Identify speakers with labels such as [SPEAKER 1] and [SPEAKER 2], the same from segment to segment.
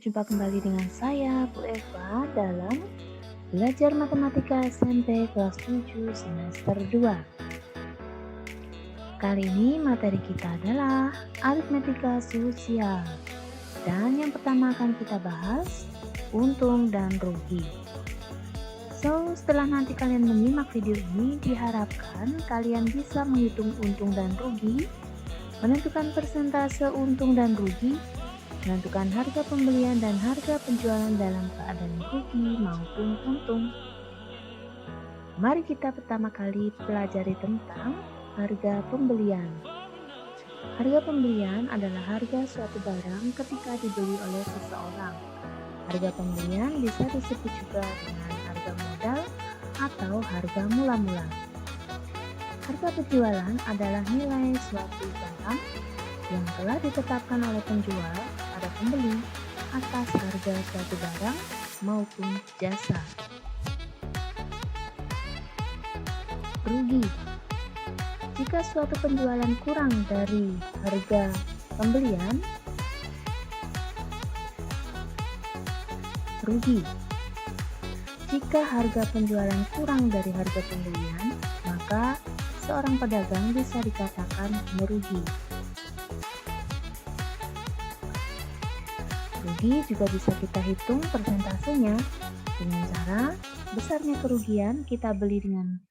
[SPEAKER 1] berjumpa kembali dengan saya, Bu Eva, dalam Belajar Matematika SMP kelas 7 semester 2. Kali ini materi kita adalah aritmetika sosial. Dan yang pertama akan kita bahas untung dan rugi. So, setelah nanti kalian menyimak video ini, diharapkan kalian bisa menghitung untung dan rugi, menentukan persentase untung dan rugi, menentukan harga pembelian dan harga penjualan dalam keadaan rugi maupun untung. Mari kita pertama kali pelajari tentang harga pembelian. Harga pembelian adalah harga suatu barang ketika dibeli oleh seseorang. Harga pembelian bisa disebut juga dengan harga modal atau harga mula-mula. Harga penjualan adalah nilai suatu barang yang telah ditetapkan oleh penjual pada pembeli atas harga suatu barang maupun jasa. Rugi. Jika suatu penjualan kurang dari harga pembelian, rugi. Jika harga penjualan kurang dari harga pembelian, maka seorang pedagang bisa dikatakan merugi. Rugi juga bisa kita hitung persentasenya dengan cara besarnya kerugian kita beli dengan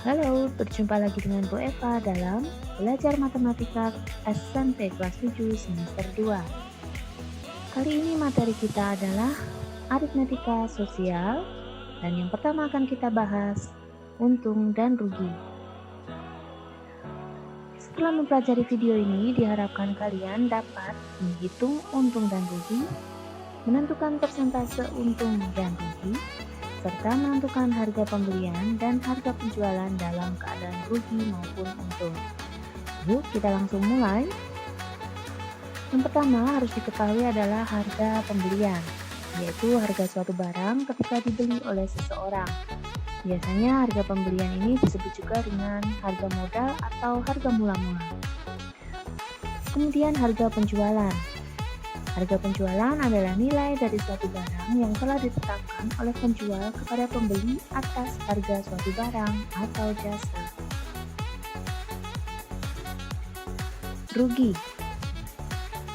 [SPEAKER 1] Halo, berjumpa lagi dengan Bu Eva dalam Belajar Matematika SMP kelas 7 semester 2. Kali ini materi kita adalah aritmetika sosial dan yang pertama akan kita bahas untung dan rugi. Setelah mempelajari video ini, diharapkan kalian dapat menghitung untung dan rugi, menentukan persentase untung dan rugi, serta menentukan harga pembelian dan harga penjualan dalam keadaan rugi maupun untung. Yuk kita langsung mulai. Yang pertama harus diketahui adalah harga pembelian, yaitu harga suatu barang ketika dibeli oleh seseorang. Biasanya harga pembelian ini disebut juga dengan harga modal atau harga mula-mula. Kemudian harga penjualan. Harga penjualan adalah nilai dari suatu barang yang telah ditetapkan oleh penjual kepada pembeli atas harga suatu barang atau jasa. Rugi.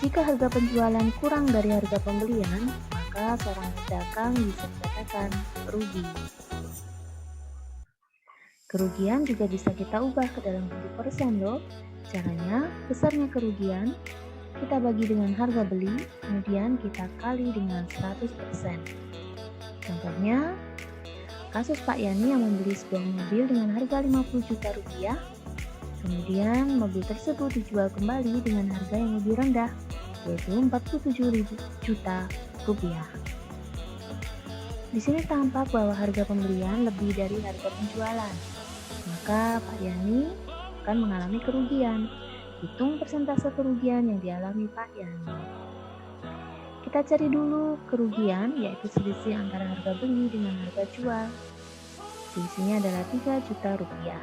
[SPEAKER 1] Jika harga penjualan kurang dari harga pembelian, maka seorang pedagang bisa dikatakan rugi. Kerugian juga bisa kita ubah ke dalam bentuk persen loh. Caranya, besarnya kerugian kita bagi dengan harga beli, kemudian kita kali dengan 100%. Contohnya, kasus Pak Yani yang membeli sebuah mobil dengan harga 50 juta rupiah, kemudian mobil tersebut dijual kembali dengan harga yang lebih rendah, yaitu 47 juta rupiah. Di sini tampak bahwa harga pembelian lebih dari harga penjualan, maka Pak Yani akan mengalami kerugian. Hitung persentase kerugian yang dialami Pak Yani. Kita cari dulu kerugian, yaitu selisih antara harga beli dengan harga jual. Selisihnya adalah 3 juta rupiah.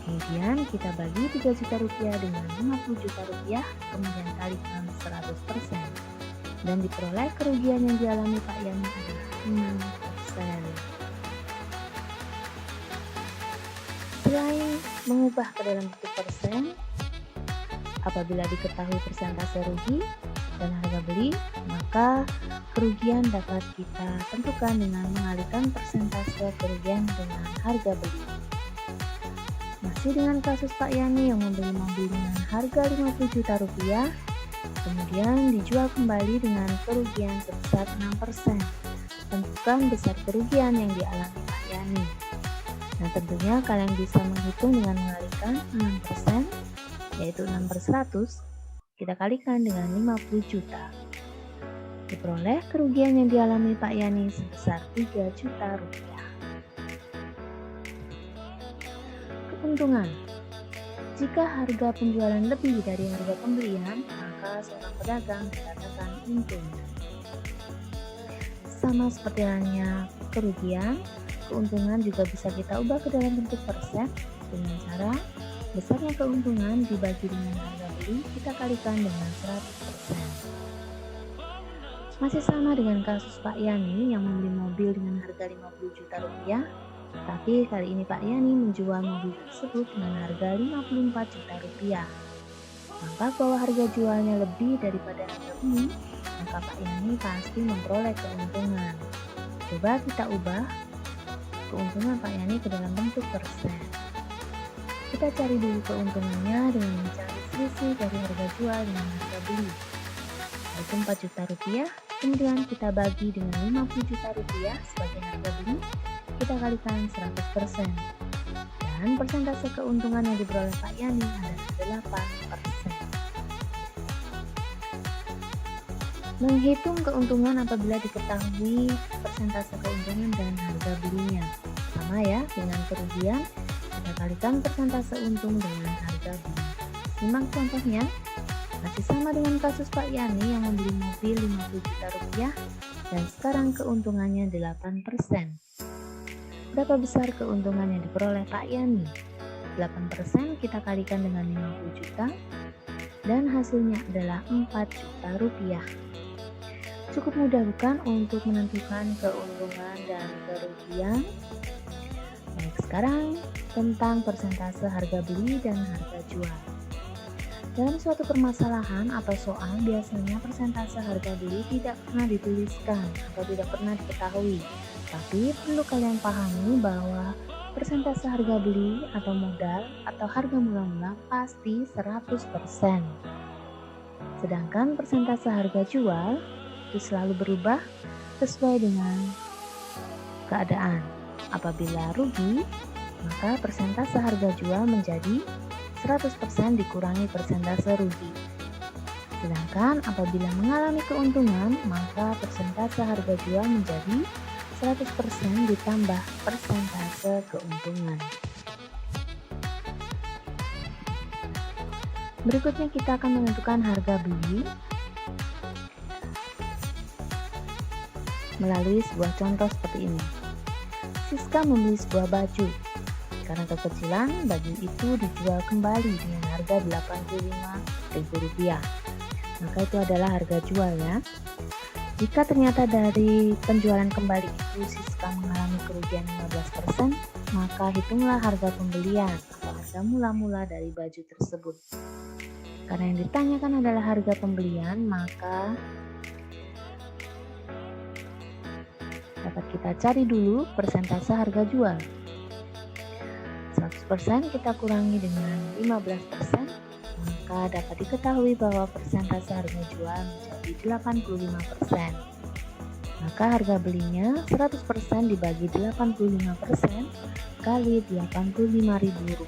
[SPEAKER 1] Kemudian kita bagi 3 juta rupiah dengan 50 juta rupiah, kemudian kalikan 100%. Dan diperoleh kerugian yang dialami Pak Yani adalah 6%. Selain mengubah ke dalam bentuk persen, apabila diketahui persentase rugi dan harga beli, maka kerugian dapat kita tentukan dengan mengalihkan persentase kerugian dengan harga beli. Masih dengan kasus Pak Yani yang membeli mobil dengan harga 50 juta rupiah, kemudian dijual kembali dengan kerugian sebesar 6%. Tentukan besar kerugian yang dialami Pak Yani. Nah, tentunya kalian bisa menghitung dengan mengalihkan 6%, yaitu 6/100, kita kalikan dengan 50 juta. Diperoleh kerugian yang dialami Pak Yani sebesar 3 juta rupiah. Keuntungan. Jika harga penjualan lebih dari harga pembelian, maka seorang pedagang dikatakan untung. Sama seperti halnya kerugian, keuntungan juga bisa kita ubah ke dalam bentuk persen dengan cara besarnya keuntungan dibagi dengan harga beli kita kalikan dengan 100%. Masih sama dengan kasus Pak Yani yang membeli mobil dengan harga 50 juta rupiah, tapi kali ini Pak Yani menjual mobil tersebut dengan harga 54 juta rupiah. Maka bahwa harga jualnya lebih daripada harga beli, maka Pak Yani pasti memperoleh keuntungan. Coba kita ubah keuntungan Pak Yani ke dalam bentuk persen. Kita cari dulu keuntungannya dengan mencari selisih dari harga jual dengan harga beli, yaitu 4 juta rupiah. Kemudian kita bagi dengan 50 juta rupiah sebagai harga beli, kita kalikan 100%. Dan persentase keuntungan yang diperoleh Pak Yani adalah 8%. Menghitung keuntungan apabila diketahui persentase keuntungan dan harga belinya. Sama ya dengan kerugian, kita kalikan persentase untung dengan harga beli. Simak contohnya. Masih sama dengan kasus Pak Yani yang membeli mobil 50 juta rupiah dan sekarang keuntungannya 8%. Berapa besar keuntungan yang diperoleh Pak Yani? 8% kita kalikan dengan 50 juta dan hasilnya adalah 4 juta rupiah. Cukup mudah bukan untuk menentukan keuntungan dan kerugian? Baik, sekarang tentang persentase harga beli dan harga jual. Dalam suatu permasalahan atau soal, biasanya persentase harga beli tidak pernah dituliskan atau tidak pernah diketahui. Tapi perlu kalian pahami bahwa persentase harga beli atau modal atau harga mula-mula pasti 100%. Sedangkan persentase harga jual itu selalu berubah sesuai dengan keadaan. Apabila rugi, maka persentase harga jual menjadi 100% dikurangi persentase rugi. Sedangkan apabila mengalami keuntungan, maka persentase harga jual menjadi 100% ditambah persentase keuntungan. Berikutnya kita akan menentukan harga beli melalui sebuah contoh seperti ini. Siska membeli sebuah baju. Karena kekecilan, baju itu dijual kembali dengan harga Rp85.000. Maka itu adalah harga jual ya. Jika ternyata dari penjualan kembali itu Siska mengalami kerugian 15%, maka hitunglah harga pembelian atau harga mula-mula dari baju tersebut. Karena yang ditanyakan adalah harga pembelian, maka dapat kita cari dulu persentase harga jual. 100% kita kurangi dengan 15%, maka dapat diketahui bahwa persentase harga jual menjadi 85%. Maka harga belinya 100% dibagi 85% kali Rp85.000.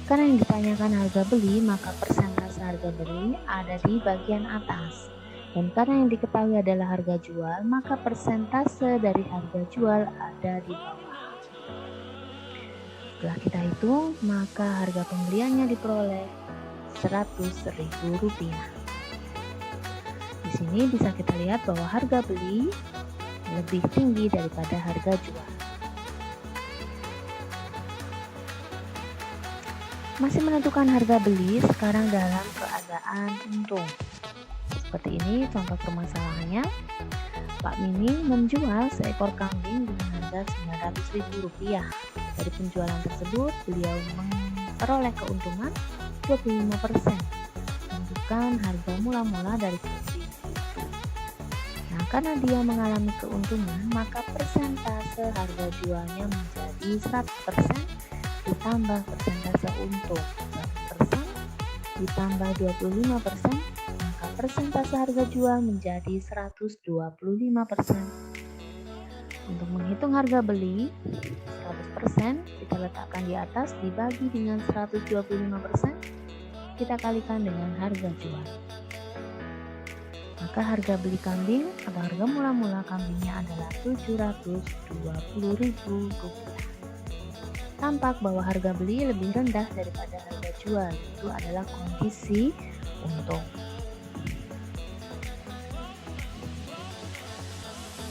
[SPEAKER 1] Karena yang ditanyakan harga beli, maka persentase harga beli ada di bagian atas. Dan karena yang diketahui adalah harga jual, maka persentase dari harga jual ada di bawah. Setelah kita hitung, maka harga pembeliannya diperoleh Rp100.000. Di sini bisa kita lihat bahwa harga beli lebih tinggi daripada harga jual. Masih menentukan harga beli sekarang dalam keadaan untung. Seperti ini contoh permasalahannya. Pak Mimi menjual seekor kambing dengan harga Rp900.000. Dari penjualan tersebut, beliau memperoleh keuntungan 25%. Tentukan harga mula-mula dari kambing itu. Nah, karena dia mengalami keuntungan, maka persentase harga jualnya menjadi 100% ditambah persentase untung 1% ditambah 25%, maka persentase harga jual menjadi 125%. Untuk menghitung harga beli 100%, kita letakkan di atas dibagi dengan 125%, kita kalikan dengan harga jual. Maka harga beli kambing atau harga mula-mula kambingnya adalah Rp720.000. tampak bahwa harga beli lebih rendah daripada harga jual. Itu adalah kondisi untung.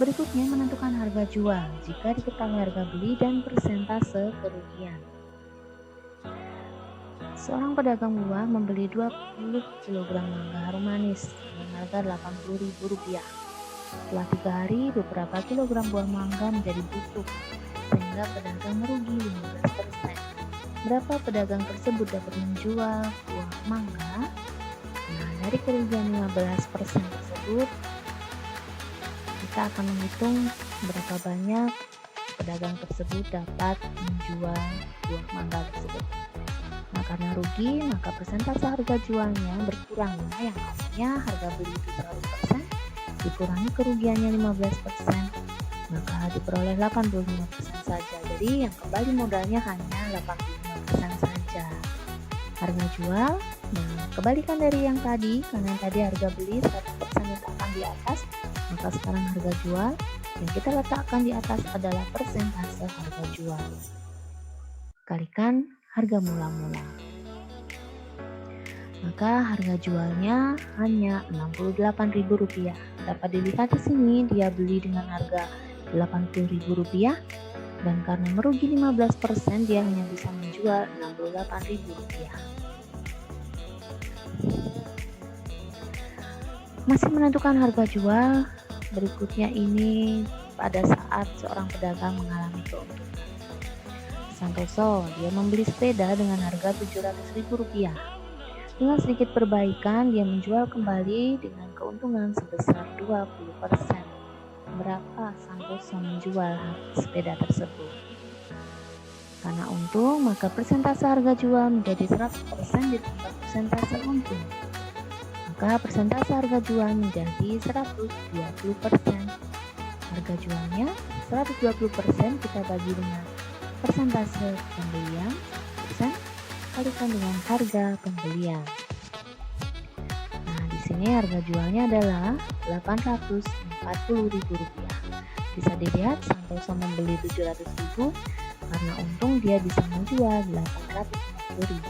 [SPEAKER 1] Berikutnya menentukan harga jual jika diketahui harga beli dan persentase kerugian. Seorang pedagang buah membeli 20 kg mangga harum manis dengan harga Rp80.000. Setelah 3 hari, beberapa kilogram buah mangga menjadi busuk, sehingga pedagang merugi 15%. Berapa pedagang tersebut dapat menjual buah mangga? Nah, dari kerugian 15% tersebut, kita akan menghitung berapa banyak pedagang tersebut dapat menjual buah mangga tersebut. Nah, karena rugi, maka persentase harga jualnya berkurang ya, yang awalnya harga beli itu 100%, dikurangi kerugiannya 15%, maka diperoleh 85% saja. Jadi yang kembali modalnya hanya 85% saja. Harga jual, nah kebalikan dari yang tadi, karena yang tadi harga beli 100% letakkan di atas, maka sekarang harga jual yang kita letakkan di atas adalah persentase harga jual. Kalikan harga mula-mula. Maka harga jualnya hanya Rp68.000. Dapat dilihat di sini dia beli dengan harga Rp80.000 dan karena merugi 15% dia hanya bisa menjual Rp68.000. Masih menentukan harga jual, berikutnya ini pada saat seorang pedagang mengalami keuntungan. Santoso, dia membeli sepeda dengan harga Rp700.000. Dengan sedikit perbaikan, dia menjual kembali dengan keuntungan sebesar 20%. Berapa Santoso menjual sepeda tersebut? Karena untung, maka persentase harga jual menjadi 100% ditambah persentase untung. Maka persentase harga jual menjadi 120%. Harga jualnya 120% kita bagi dengan persentase pembelian persen kalikan dengan harga pembelian. Nah, di sini harga jualnya adalah Rp840.000. Bisa dilihat Santoso membeli Rp700.000, karena untung dia bisa menjual Rp840.000.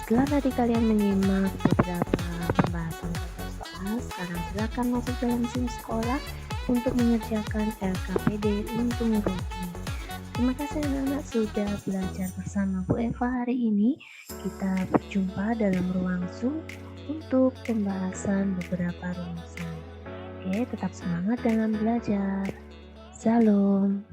[SPEAKER 1] Setelah tadi kalian menyimak beberapa pembahasan soal, sekarang silakan masuk dalam SIM sekolah untuk mengerjakan LKPD untung rugi. Terima kasih anak-anak sudah belajar bersama Bu Eva hari ini. Kita berjumpa dalam ruang Zoom untuk pembahasan beberapa rumusan. Oke, tetap semangat dalam belajar. Salam.